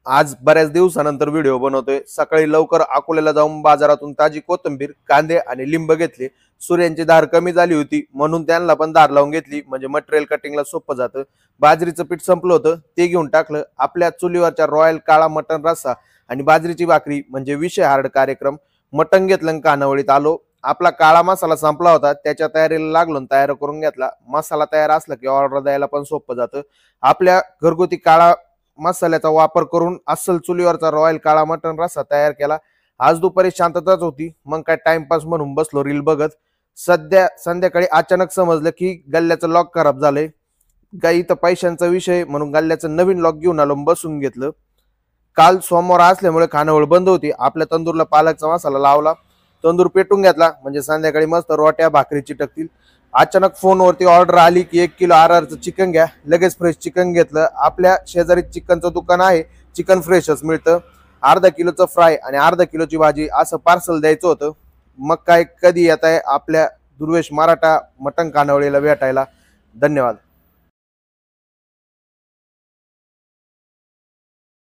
आज बऱ्याच दिवसानंतर व्हिडिओ बनवतोय। सकाळी लवकर अकोल्याला जाऊन बाजारातून ताजी कोथिंबीर, कांदे आणि लिंब घेतले। सूर्यांची धार कमी झाली होती म्हणून त्यांना पण धार लावून घेतली, म्हणजे मटेरियल कटिंगला सोपं जातं। बाजरीचं पीठ संपलं होतं, ते घेऊन टाकलं। आपल्या चुलीवरच्या रॉयल काळा मटण रस्सा आणि बाजरीची भाकरी म्हणजे विषय हार्ड कार्यक्रम। मटण घेतलं, कानावळीत आलो। आपला काळा मसाला संपला होता, त्याच्या तयारीला लागलो, तयार करून घेतला। मसाला तयार असला की ऑर्डर द्यायला पण सोपं जातं। आपल्या घरगुती काळा मसाल्याचा वापर करून अस्सल चुलीवरचा रॉयल काळा मटण रस्सा तयार केला। आज दुपारी शांतताच होती, मग काय टाइमपास म्हणून बसलो रील बघत। संध्याकाळी अचानक समजलं की गल्ल्याचं लॉक खराब झालंय। काही तर पैशांचा विषय म्हणून गल्ल्याचं नवीन लॉक घेऊन आलो, बसून घेतलं। काल सोमवार असल्यामुळे खानावळ बंद होती। आपल्या तंदूरला पालकचा मसाला लावला, तंदूर पेटून घेतला, म्हणजे संध्याकाळी मस्त रोट्या भाकरी चिटकतील। अचानक फोनवरती ऑर्डर आली की 1 किलो आरआरचं चिकन घ्या। लगेच फ्रेश चिकन घेतलं। आपल्या शेजारी चिकनचं दुकान आहे, चिकन फ्रेशच मिळतं। अर्धा किलोचं फ्राय आणि अर्धा किलोची भाजी असं पार्सल द्यायचं होतं। मग काय, कधी येत आहे आपल्या दुर्वेश मराठा मटण खानावळीला भेटायला। धन्यवाद।